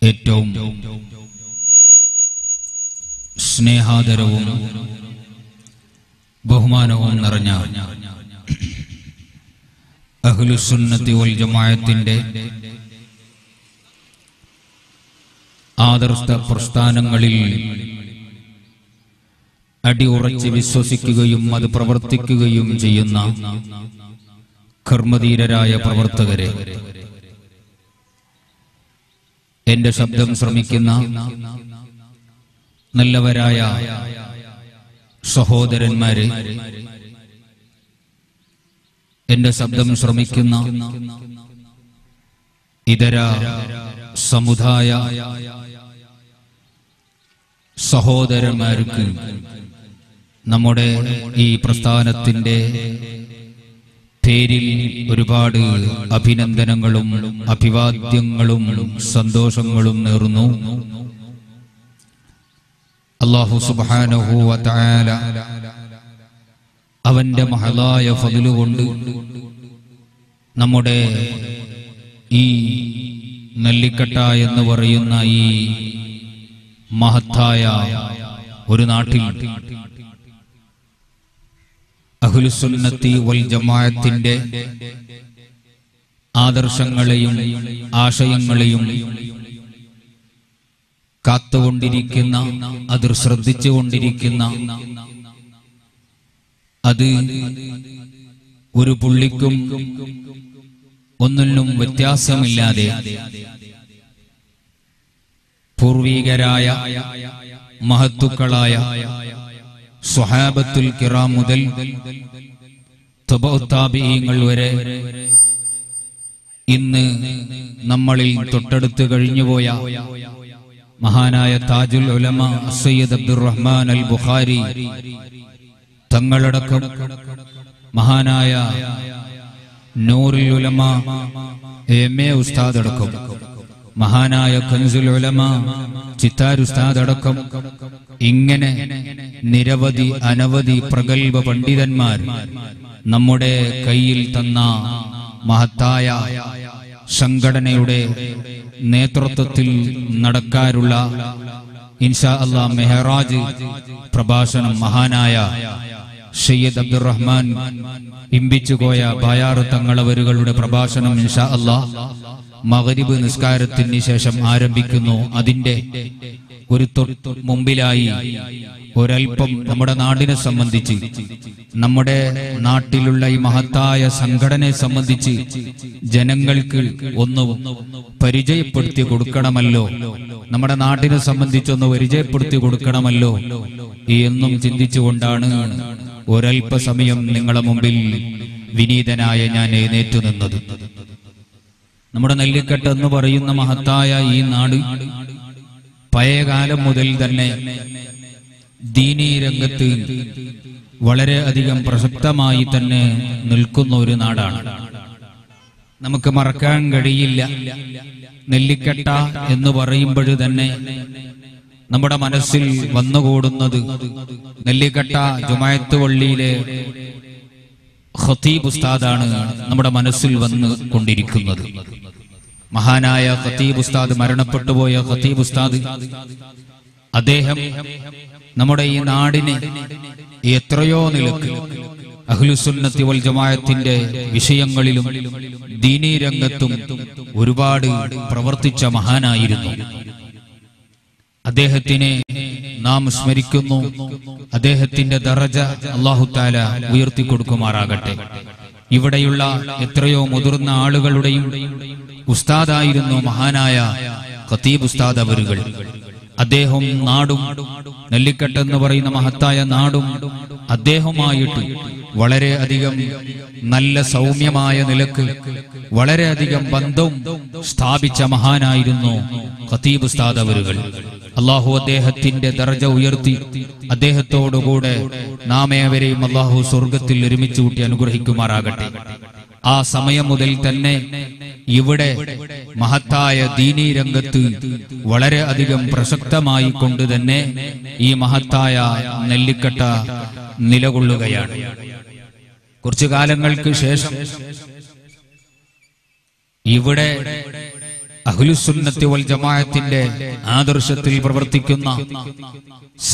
ഏറ്റവും സ്നേഹാദരവും ബഹുമാനവും നിറഞ്ഞ അഹ്ലുസുന്നത്തി വൽ ജമാഅത്തിന്റെ ആദർശ പ്രസ്ഥാനങ്ങളിൽ അടിയുറച്ച് വിശ്വസിക്കുകയും അത് പ്രവർത്തിക്കുകയും ചെയ്യുന്ന കർമ്മധീരരായ പ്രവർത്തകരെ, എന്റെ ശബ്ദം ശ്രമിക്കുന്ന നല്ലവരായ സഹോദരന്മാരെ, എന്റെ ശബ്ദം ശ്രമിക്കുന്ന ഇതര സമുദായ സഹോദരന്മാർക്ക് നമ്മുടെ ഈ പ്രസ്ഥാനത്തിന്റെ പേരിൽ ഒരുപാട് അഭിനന്ദനങ്ങളും അഭിവാദ്യങ്ങളും സന്തോഷങ്ങളും നേർന്നു. അല്ലാഹു സുബ്ഹാനഹു വ തആല അവന്റെ മഹലായ ഫദ്ല് കൊണ്ട് നമ്മുടെ ഈ നെല്ലിക്കട്ട എന്ന് പറയുന്ന ഈ മഹത്തായ ഒരു നാട്ടിൽ അഹ്ലുസുന്നത്തി വൽ ജമാഅത്തിന്റെ ആദർശങ്ങളെയും ആശയങ്ങളെയും കാത്തുകൊണ്ടിരിക്കുന്ന, അത് ശ്രദ്ധിച്ചുകൊണ്ടിരിക്കുന്ന, അത് ഒരു പുള്ളിക്കും ഒന്നിനും വ്യത്യാസമില്ലാതെ പൂർവീകരായ മഹത്തുക്കളായ സ്വഹാബത്തുൽ കിറാം മുതൽ തബഉ താബിഈങ്ങൾ വരെ ഇന്ന് നമ്മളിൽ തൊട്ടടുത്ത് കഴിഞ്ഞുപോയ മഹാനായ താജുൽ ഉലമ സയ്യിദ് അബ്ദുറഹ്മാൻ അൽ ബുഖാരി തങ്ങളടക്കം, മഹാനായ നൂറുൽ ഉലമ എംഎ ഉസ്താദ് അടക്കം, മഹാനായ കൻസുൽ ഉലമ ചിത്താർ ഉസ്താദ് അടക്കം, ഇങ്ങനെ നിരവധി അനവധി പ്രഗൽഭ പണ്ഡിതന്മാർ നമ്മുടെ കയ്യിൽ തന്ന മഹത്തായ സംഘടനയുടെ നേതൃത്വത്തിൽ നടക്കാറുള്ള ഇൻഷാ അല്ലാഹ് മെഹറാജ് പ്രഭാഷണം മഹാനായ സയ്യിദ് അബ്ദുറഹ്മാൻ ഇമ്പിച്ചുകോയ ബായാർ തങ്ങളവരുകളുടെ പ്രഭാഷണം ഇൻഷാ അല്ലാഹ് മഗ്രിബ് നിസ്കാരത്തിന് ശേഷം ആരംഭിക്കുന്നു. അതിന്റെ ഒരു മുമ്പിലായി ഒരൽപ്പം നമ്മുടെ നാടിനെ സംബന്ധിച്ച്, നമ്മുടെ നാട്ടിലുള്ള ഈ മഹത്തായ സംഘടനയെ സംബന്ധിച്ച് ജനങ്ങൾക്ക് ഒന്ന് പരിചയപ്പെടുത്തി കൊടുക്കണമല്ലോ, നമ്മുടെ നാടിനെ സംബന്ധിച്ചൊന്ന് പരിചയപ്പെടുത്തി കൊടുക്കണമല്ലോ എന്നും ചിന്തിച്ചുകൊണ്ടാണ് ഒരൽപ്പസമയം നിങ്ങളുടെ മുമ്പിൽ വിനീതനായ ഞാൻ എഴുന്നേറ്റു നിന്നത്. നമ്മുടെ നെല്ലിക്കട്ട എന്ന് പറയുന്ന മഹത്തായ ഈ നാട് പഴയകാലം മുതൽ തന്നെ ദീനീ രംഗത്ത് വളരെ അധികം പ്രസക്തമായി തന്നെ നിൽക്കുന്ന ഒരു നാടാണ്. നമുക്ക് മറക്കാൻ കഴിയില്ല, നെല്ലിക്കട്ട എന്ന് പറയുമ്പോൾ തന്നെ നമ്മുടെ മനസ്സിൽ വന്നുകൂടുന്നത് നെല്ലിക്കട്ട ജുമാഅത്ത് പള്ളിയിലെ ഖതീബ് ഉസ്താദാണ് നമ്മുടെ മനസ്സിൽ വന്നു കൊണ്ടിരിക്കുന്നത്. മഹാനായ ഖതീബ് ഉസ്താദ്, മരണപ്പെട്ടുപോയ ഖതീബ് ഉസ്താദ്, അദ്ദേഹം നമ്മുടെ ഈ നാടിനെ എത്രയോ നിലക്ക് അഹ്ലുസുന്നത്തി വൽ ജമാഅത്തിന്റെ വിഷയങ്ങളിലും ദീനീ രംഗത്തും ഒരുപാട് പ്രവർത്തിച്ച മഹാനായിരുന്നു. അദ്ദേഹത്തിനെ നാം സ്മരിക്കുന്നു. അദ്ദേഹത്തിന്റെ ദറജ അല്ലാഹു തആല ഉയർത്തി കൊടുക്കുമാറാകട്ടെ. ഇവിടെയുള്ള എത്രയോ മുതിർന്ന ആളുകളുടെയും ഉസ്താദായിരുന്നു മഹാനായ ഖതീബ് ഉസ്താദ് അവരുകൾ. അദ്ദേഹം നാടും നെല്ലിക്കട്ട എന്ന് പറയുന്ന മഹത്തായ നാടും അദ്ദേഹവുമായിട്ട് വളരെ അധികം നല്ല സൗമ്യമായ നിലക്ക് വളരെയധികം ബന്ധവും സ്ഥാപിച്ച മഹാനായിരുന്നു ഖതീബ് ഉസ്താദ് അവരുകൾ. അല്ലാഹു അദ്ദേഹത്തിന്റെ ദർജ ഉയർത്തി അദ്ദേഹത്തോടുകൂടെ നാം ഏവരെയും അല്ലാഹു സ്വർഗ്ഗത്തിൽ ഒരുമിച്ച് കൂട്ടി അനുഗ്രഹിക്കുമാറാകട്ടെ. ആ സമയം മുതൽ തന്നെ ഇവിടെ മഹത്തായ ദീനീ രംഗത്ത് വളരെ അധികം പ്രസക്തമായി കൊണ്ട് തന്നെ ഈ മഹത്തായ നെല്ലിക്കട്ട നിലകൊള്ളുകയാണ്. കുറച്ചു കാലങ്ങൾക്ക് ശേഷം ഇവിടെ അഹ്ലുസുന്നത്തി വൽ ജമാഅത്തിന്റെ ആദർശത്തിൽ പ്രവർത്തിക്കുന്ന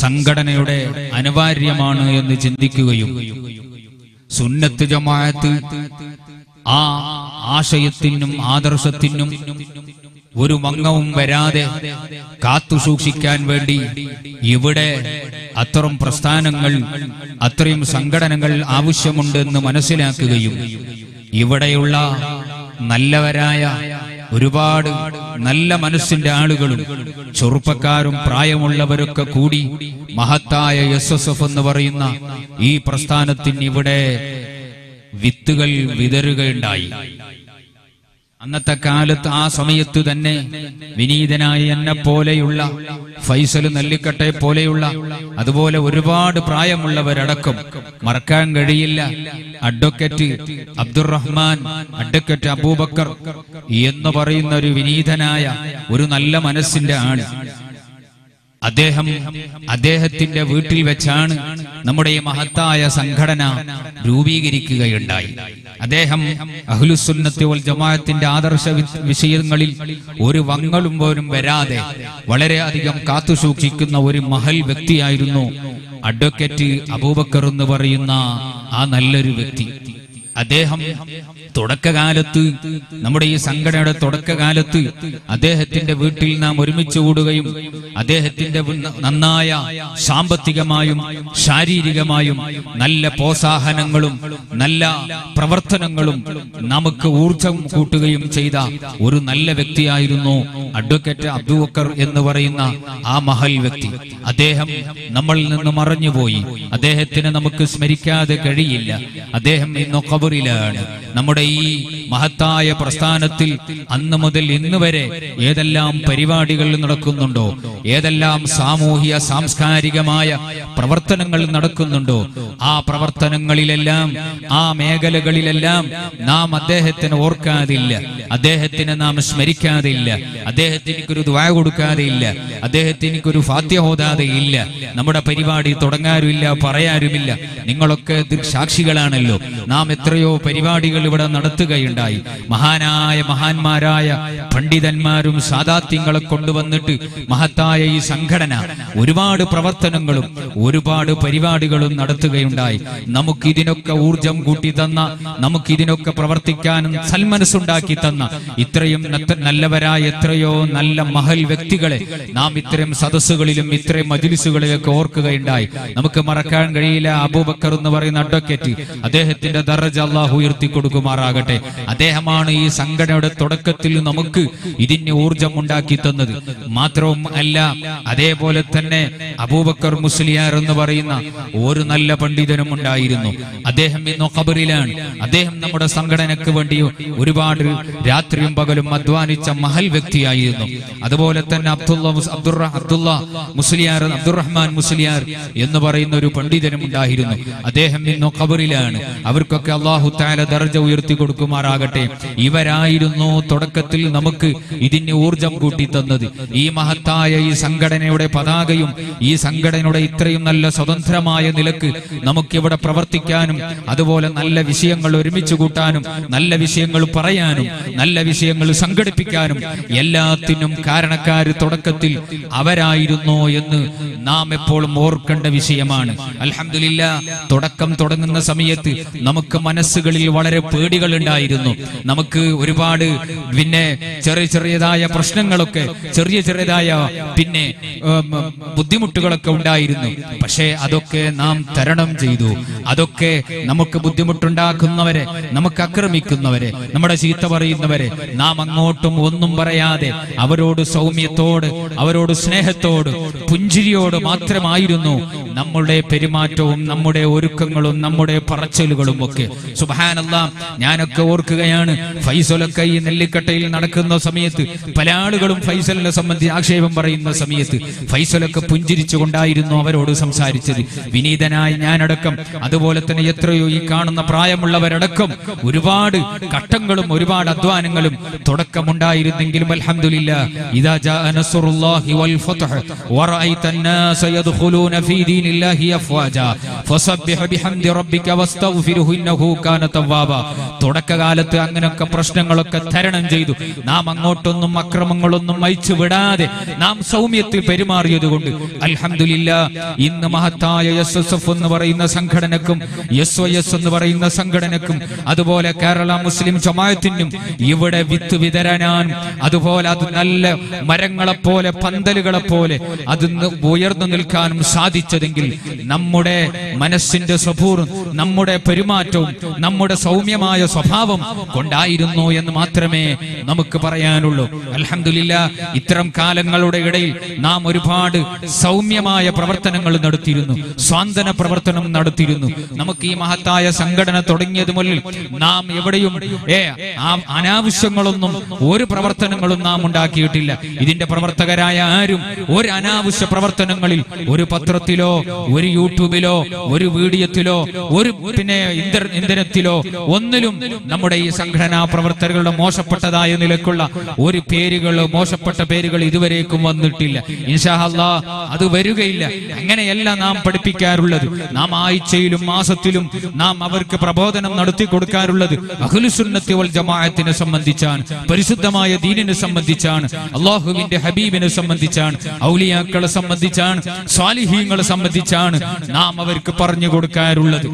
സംഘടനയുടെ അനിവാര്യമാണ് എന്ന് ചിന്തിക്കുകയും സുന്നത്ത് ജമാഅത്ത് ആ ആശയത്തിനും ആദർശത്തിനും ഒരു മങ്ങവും വരാതെ കാത്തുസൂക്ഷിക്കാൻ വേണ്ടി ഇവിടെ അത്തരം പ്രസ്ഥാനങ്ങൾ അത്രയും സംഘടനകൾ ആവശ്യമുണ്ടെന്ന് മനസ്സിലാക്കുകയും ഇവിടെയുള്ള നല്ലവരായ ഒരുപാട് നല്ല മനസ്സിന്റെ ആളുകളും ചെറുപ്പക്കാരും പ്രായമുള്ളവരൊക്കെ കൂടി മഹത്തായ SSF എന്ന് പറയുന്ന ഈ പ്രസ്ഥാനത്തിന് ഇവിടെ വിത്തുകൾ വിതറുകയുണ്ടായി. അന്നത്തെ കാലത്ത് ആ സമയത്ത് തന്നെ വിനീതനായ എന്നെ പോലെയുള്ള ഫൈസൽ നെല്ലിക്കട്ടെ പോലെയുള്ള അതുപോലെ ഒരുപാട് പ്രായമുള്ളവരടക്കം മറക്കാൻ കഴിയില്ല അഡ്വക്കേറ്റ് അബ്ദുറഹ്മാൻ, അഡ്വക്കേറ്റ് അബൂബക്കർ എന്ന് പറയുന്ന ഒരു വിനീതനായ ഒരു നല്ല മനസ്സിന്റെ ആള്. അദ്ദേഹത്തിന്റെ വീട്ടിൽ വെച്ചാണ് നമ്മുടെ ഈ മഹത്തായ സംഘടന രൂപീകരിക്കുകയുണ്ടായി. അദ്ദേഹം അഹ്ലുസുന്നത്തി വൽ ജമാഅത്തിന്റെ ആദർശ വിഷയങ്ങളിൽ ഒരു വങ്ങളും പോലും വരാതെ വളരെയധികം കാത്തുസൂക്ഷിക്കുന്ന ഒരു മഹൽ വ്യക്തിയായിരുന്നു അഡ്വക്കേറ്റ് അബൂബക്കർ എന്ന് പറയുന്ന ആ നല്ലൊരു വ്യക്തി. അദ്ദേഹം തുടക്കകാലത്ത് നമ്മുടെ ഈ സംഘടനയുടെ തുടക്കകാലത്ത് അദ്ദേഹത്തിന്റെ വീട്ടിൽ നാം ഒരുമിച്ച് കൂടുകയും അദ്ദേഹത്തിന്റെ നന്നായ സാമ്പത്തികമായും ശാരീരികമായും നല്ല പ്രോത്സാഹനങ്ങളും നല്ല പ്രവർത്തനങ്ങളും നമുക്ക് ഊർജം കൂട്ടുകയും ചെയ്ത ഒരു നല്ല വ്യക്തിയായിരുന്നു അഡ്വക്കേറ്റ് അബൂബക്കർ എന്ന് പറയുന്ന ആ മഹൽ വ്യക്തി. അദ്ദേഹം നമ്മളിൽ നിന്ന് മറഞ്ഞുപോയി. അദ്ദേഹത്തിന് നമുക്ക് സ്മരിക്കാതെ കഴിയില്ല. അദ്ദേഹം ഇന്ന് ഖബറിലാണ്. നമ്മുടെ ഈ മഹത്തായ പ്രസ്ഥാനത്തിൽ അന്ന് മുതൽ ഇന്ന് വരെ ഏതെല്ലാം പരിപാടികൾ നടക്കുന്നുണ്ടോ, ഏതെല്ലാം സാമൂഹിക സാംസ്കാരികമായ പ്രവർത്തനങ്ങൾ നടക്കുന്നുണ്ടോ, ആ പ്രവർത്തനങ്ങളിലെല്ലാം ആ മേഖലകളിലെല്ലാം നാം അദ്ദേഹത്തിന് ഓർക്കാതില്ല, അദ്ദേഹത്തിന് നാം സ്മരിക്കാതില്ല, അദ്ദേഹത്തിനൊരു ദുആ കൊടുക്കാതെയില്ല, അദ്ദേഹത്തിനൊരു ഫാത്തിഹ ഓതാതെ ഇല്ല. നമ്മുടെ പരിപാടി തുടങ്ങാറുമില്ല, പറയാറുമില്ല. നിങ്ങളൊക്കെ സാക്ഷികളാണല്ലോ. നാം എത്രയോ പരിപാടികൾ ഇവിടെ നടത്തുകയുണ്ടായി. മഹാന്മാരായ പണ്ഡിതന്മാരും സാദാത്യങ്ങളെ കൊണ്ടുവന്നിട്ട് മഹത്തായ ഈ സംഘടന ഒരുപാട് പ്രവർത്തനങ്ങളും ഒരുപാട് പരിപാടികളും നടത്തുകയുണ്ടായി. നമുക്കിതിനൊക്കെ ഊർജം കൂട്ടി തന്ന, നമുക്കിതിനൊക്കെ പ്രവർത്തിക്കാനും സൽമനസ്സുണ്ടാക്കി തന്ന ഇത്രയും നല്ലവരായ എത്രയോ നല്ല മഹൽ വ്യക്തികളെ നാം ഇത്തരം സദസ്സുകളിലും ഇത്തരം മജ്‌ലിസുകളിലൊക്കെ ഓർക്കുകയുണ്ടായി. നമുക്ക് മറക്കാൻ കഴിയില്ല അബൂബക്കർ എന്ന് പറയുന്ന അഡ്വക്കേറ്റ്. അദ്ദേഹത്തിന്റെ ദറജ അല്ലാഹു ഉയർത്തി കൊടുക്കുമാറാകട്ടെ. അദ്ദേഹമാണ് ഈ സംഘടനയുടെ തുടക്കത്തിൽ നമുക്ക് ഇതിന് ഊർജം ഉണ്ടാക്കി തന്നത്. മാത്രവും അല്ല, അതേപോലെ തന്നെ അബൂബക്കർ മുസ്ലിയാർ എന്ന് പറയുന്ന ഒരു നല്ല പണ്ഡിതനും ഉണ്ടായിരുന്നു. അദ്ദേഹം ഇന്ന് ഖബറിലാണ്. അദ്ദേഹം നമ്മുടെ സംഘടനയ്ക്ക് വേണ്ടി ഒരുപാട് രാത്രിയും പകലും അധ്വാനിച്ച മഹൽ വ്യക്തിയായിരുന്നു. അതുപോലെ തന്നെ അബ്ദുറഹ്മാൻ മുസ്ലിയാർ എന്ന് പറയുന്ന ഒരു പണ്ഡിതനും ഉണ്ടായിരുന്നു. അദ്ദേഹം ഇന്ന് ഖബറിലാണ്. അവർക്കൊക്കെ അല്ലാഹു തആല ദർജ ഉയർത്തി കൊടുക്കുമാറാകട്ടെ. ഇവരായിരുന്നു തുടക്കത്തിൽ നമുക്ക് ഇതിന് ഊർജം കൂട്ടി തന്നത്. ഈ മഹത്തായ ഈ സംഘടനയുടെ പതാകയും ഈ സംഘടനയുടെ ഇത്രയും നല്ല സ്വതന്ത്രമായ നിലക്ക് നമുക്കിവിടെ പ്രവർത്തിക്കാനും അതുപോലെ നല്ല വിഷയങ്ങൾ ഒരുമിച്ച് കൂട്ടാനും നല്ല വിഷയങ്ങൾ പറയാനും നല്ല വിഷയങ്ങൾ സംഘടിപ്പിക്കാനും എല്ലാത്തിനും കാരണക്കാര് തുടക്കത്തിൽ അവരായിരുന്നു എന്ന് നാം എപ്പോഴും ഓർക്കേണ്ട വിഷയമാണ്. അൽഹംദുലില്ലാഹ്, തുടക്കം തുടങ്ങുന്ന സമയത്ത് നമുക്ക് മനസ്സുകളിൽ വളരെ പേടികൾ ഉണ്ടായിരുന്നു. നമുക്ക് ഒരുപാട് ചെറിയതായ പ്രശ്നങ്ങളൊക്കെ ചെറിയതായ ബുദ്ധിമുട്ടുകളൊക്കെ ഉണ്ടായിരുന്നു. പക്ഷേ അതൊക്കെ നാം തരണം ചെയ്തു. അതൊക്കെ നമുക്ക് ബുദ്ധിമുട്ടുണ്ടാക്കുന്നവരെ, നമുക്ക് ആക്രമിക്കുന്നവരെ, നമ്മുടെ ചീത്ത പറയുന്നവരെ നാം അങ്ങോട്ടും ഒന്നും പറയാതെ അവരോട് സൗമ്യത്തോട്, അവരോട് സ്നേഹത്തോട്, പുഞ്ചിരിയോട് മാത്രമായിരുന്നു നമ്മുടെ പെരുമാറ്റവും നമ്മുടെ ഒരുക്കങ്ങളും നമ്മുടെ പറച്ചിലുകളും ഒക്കെ. സുബ്ഹാനല്ലാഹ്, ഞാനൊക്കെ ഓർക്കുകയാണ്, ഫൈസലൊക്കെ ഈ നെല്ലിക്കട്ടയിൽ നടക്കുന്ന സമയത്ത് പല ആളുകളും ഫൈസലിനെ സംബന്ധിച്ച് ആക്ഷേപം പറയുന്ന സമയത്ത് ഫൈസലൊക്കെ പുഞ്ചിരിച്ചുകൊണ്ടായിരുന്നു അവരോട് സംസാരിച്ചത്. വിനീതനായ ഞാനടക്കം, അതുപോലെ തന്നെ എത്രയോ ഈ കാണുന്ന പ്രായമുള്ളവരടക്കം ഒരുപാട് ഘട്ടങ്ങളും ഒരുപാട് അധ്വാനങ്ങളും തുടക്കമുണ്ടായിരുന്നെങ്കിലും അൽഹംദുലില്ലാഹ്, ഇദാ ജാഅ നസ്റുല്ലാഹി വൽ ഫത്ഹ് വറഅയ്ത അന്നാസ യദ്ഖുലൂന ഫീ ദീനില്ലാഹി ദീനില്ലാഹി അഫ്വാജാ ഫസബ്ബിഹ് ബിഹംദി റബ്ബിക വസ്തഗ്ഫിർഹു ഇന്നഹു കാന തവ്വാബാ. തുടക്കകാലത്ത് അങ്ങനെയൊക്കെ പ്രശ്നങ്ങളൊക്കെ തരണം ചെയ്തു നാം അങ്ങോട്ടൊന്നും അക്രമങ്ങളൊന്നും അയച്ചു വിടാതെ നാം സൗമ്യത്തിൽ പെരുമാറിയത് കൊണ്ട് അൽഹംദുലില്ലാഹ് ഇന്ന് മഹത്തായ എസ്എസ്എഫ് എന്ന് പറയുന്ന സംഘടനക്കും SYS എന്ന് പറയുന്ന സംഘടനക്കും അതുപോലെ കേരള മുസ്ലിം ജമാഅത്തിനും ഇവിടെ വിത്ത് വിതരാനും അതുപോലെ അത് നല്ല മരങ്ങളെ പോലെ പന്തലുകളെ പോലെ അത് ഉയർന്നു നിൽക്കാനും സാധിച്ചതെങ്കിൽ നമ്മുടെ മനസ്സിന്റെ സ്വഭാവവും നമ്മുടെ പെരുമാറ്റവും നമ്മുടെ സൗമ്യമായ സ്വഭാവം കൊണ്ടായിരുന്നു എന്ന് മാത്രമേ നമുക്ക് പറയാനുള്ളൂ. അൽഹംദുലില്ലാഹ് ഇത്തരം കാലങ്ങളുടെ ഇടയിൽ നാം ഒരുപാട് സൗമ്യമായ പ്രവർത്തനങ്ങൾ നടത്തിയിരുന്നു, സ്വാന്തന പ്രവർത്തനം നടത്തിയിരുന്നു. നമുക്ക് ഈ മഹത്തായ സംഘടന തുടങ്ങിയത് മുതൽ നാം എവിടെയും അനാവശ്യങ്ങളൊന്നും ഒരു പ്രവർത്തനങ്ങളും നാം ഉണ്ടാക്കിയിട്ടില്ല. ഇതിന്റെ പ്രവർത്തകരായ ആരും ഒരു അനാവശ്യ പ്രവർത്തനങ്ങളിൽ ഒരു പത്രത്തിലോ ഒരു യൂട്യൂബിലോ ഒരു വീഡിയോത്തിലോ ഒരു ഇന്ധനത്തിലോ ഒന്നിലും നമ്മുടെ ഈ സംഘടനാ പ്രവർത്തകരുടെ മോശപ്പെട്ടതായ നിലക്കുള്ള ഒരു പേരുകളോ മോശപ്പെട്ട പേരുകൾ ഇതുവരേക്കും വന്നിട്ടില്ല. ഇൻഷാ അല്ലാഹ് അത് വരികയില്ല. അങ്ങനെയല്ല നാം പഠിപ്പിക്കാറുള്ളത്. നാം ആഴ്ചയിലും മാസത്തിലും നാം അവർക്ക് പ്രബോധനം നടത്തി കൊടുക്കാറുള്ളത് അഹ്ലുസുന്നത്തി വൽ ജമാഅത്തിനെ സംബന്ധിച്ചാണ്, പരിശുദ്ധമായ ദീനിനെ സംബന്ധിച്ചാണ്, അല്ലാഹുവിന്റെ ഹബീബിനെ സംബന്ധിച്ചാണ്, ഔലിയാക്കളെ സംബന്ധിച്ചാണ്, സ്വാലിഹീങ്ങളെ സംബന്ധിച്ചാണ് നാം അവർക്ക് പറഞ്ഞു കൊടുക്കാറുള്ളത്.